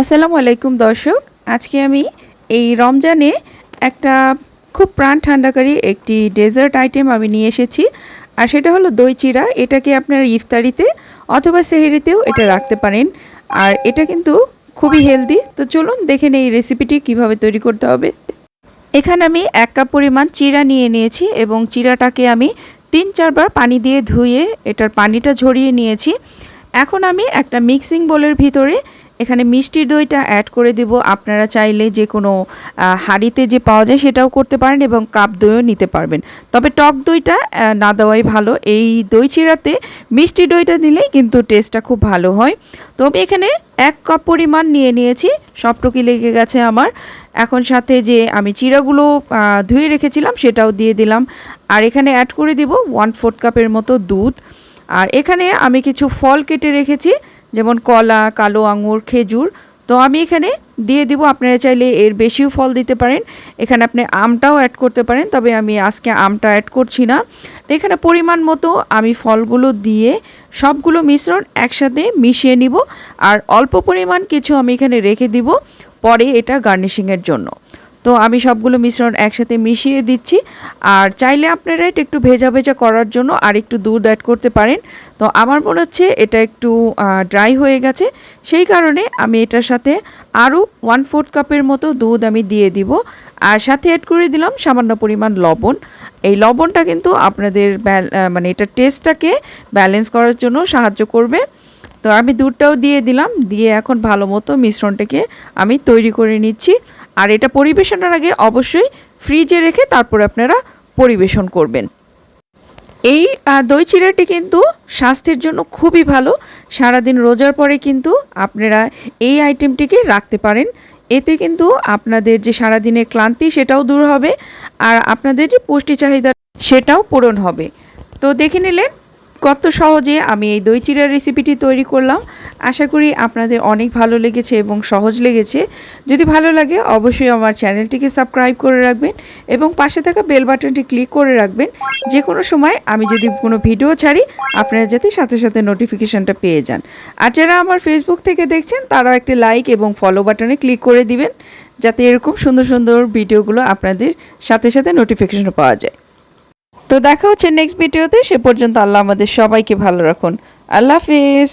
আসসালামু আলাইকুম দর্শক। আজকে আমি এই রমজানে একটা খুব প্রাণ ঠান্ডাকারী একটি ডেজার্ট আইটেম আমি নিয়ে এসেছি। আর সেটা হলো দই চিড়া। এটাকে আপনারা ইফতারিতে অথবা সেহরিতেও এটা রাখতে পারেন। আর এটা কিন্তু খুবই হেলদি। তো চলুন দেখে নেই এই রেসিপিটি কিভাবে তৈরি করতে হবে। এখানে আমি 1 কাপ পরিমাণ চিড়া নিয়ে নিয়েছি এবং চিড়াটাকে আমি 3-4 বার পানি দিয়ে ধুয়ে এটার পানিটা ঝরিয়ে নিয়েছি। এখন আমি একটা মিক্সিং বোলের ভিতরে এখানে মিষ্টি দইটা অ্যাড করে দিব। আপনারা চাইলে যে কোনো হাঁড়িতে যে পাওয়া যায় সেটাও করতে পারেন এবং কাপ দইও নিতে পারবেন। তবে টক দইটা না দেওয়াই ভালো। এই দই চিড়াতে মিষ্টি দইটা দিলেই কিন্তু টেস্টটা খুব ভালো হয়। তো আমি এখানে 1 কাপ পরিমাণ নিয়ে নিয়েছি। সবটুকি লেগে গেছে আমার। এখন সাথে যে আমি চিড়াগুলো ধুয়ে রেখেছিলাম সেটাও দিয়ে দিলাম। আর এখানে অ্যাড করে দিব 1/4 কাপের মতো দুধ। আর এখানে আমি কিছু ফল কেটে রেখেছি, যেমন কলা, কালো আঙুর, খেজুর। তো আমি এখানে দিয়ে দিব। আপনারা চাইলে এর বেশিও ফল দিতে পারেন। এখানে আপনি আমটাও অ্যাড করতে পারেন, তবে আমি আজকে আমটা অ্যাড করছি না। তো এখানে পরিমাণ মতো আমি ফলগুলো দিয়ে সবগুলো মিশ্রণ একসাথে মিশিয়ে নিব। আর অল্প পরিমাণ কিছু আমি এখানে রেখে দিব পরে এটা গার্নিশিংয়ের জন্য। তো আমি সবগুলো মিশ্রণ একসাথে মিশিয়ে দিচ্ছি। আর চাইলে আপনারা এটা একটু ভেজা ভেজা করার জন্য আর একটু দুধ অ্যাড করতে পারেন। তো আমার মনে হচ্ছে এটা একটু ড্রাই হয়ে গেছে, সেই কারণে আমি এটার সাথে আরও 1/4 কাপের মতো দুধ আমি দিয়ে দিব। আর সাথে অ্যাড করে দিলাম সামান্য পরিমাণ লবণ। এই লবণটা কিন্তু আপনাদের মানে এটার টেস্টটাকে ব্যালেন্স করার জন্য সাহায্য করবে। তো আমি দুধটাও দিয়ে দিলাম, দিয়ে এখন ভালো মতো মিশ্রণটাকে আমি তৈরি করে নিচ্ছি। আর এটা পরিবেশনের আগে অবশ্যই ফ্রিজে রেখে তারপরে আপনারা পরিবেশন করবেন। এই দই চিড়াটি কিন্তু স্বাস্থ্যের জন্য খুবই ভালো। সারাদিন রোজার পরে কিন্তু আপনারা এই আইটেমটিকে রাখতে পারেন। এতে কিন্তু আপনাদের যে সারাদিনের ক্লান্তি সেটাও দূর হবে, আর আপনাদের যে পুষ্টি চাহিদা সেটাও পূরণ হবে। তো দেখে নিলেন কত সহজে আমি এই দই চিড়ার রেসিপিটি তৈরি করলাম। আশা করি আপনাদের অনেক ভালো লেগেছে এবং সহজ লেগেছে। যদি ভালো লাগে অবশ্যই আমার চ্যানেলটিকে সাবস্ক্রাইব করে রাখবেন এবং পাশে থাকা বেল বাটনটি ক্লিক করে রাখবেন, যে কোনো সময় আমি যদি কোনো ভিডিও ছাড়ি আপনারা যাতে সাথে সাথে নোটিফিকেশানটা পেয়ে যান। আর যারা আমার ফেসবুক থেকে দেখছেন তারাও একটি লাইক এবং ফলো বাটনে ক্লিক করে দিবেন, যাতে এরকম সুন্দর সুন্দর ভিডিওগুলো আপনাদের সাথে সাথে নোটিফিকেশন পাওয়া যায়। তো দেখা হচ্ছে নেক্সট ভিডিওতে। সে পর্যন্ত আল্লাহ আমাদের সবাইকে ভালো রাখুন। আল্লাহ হাফিজ।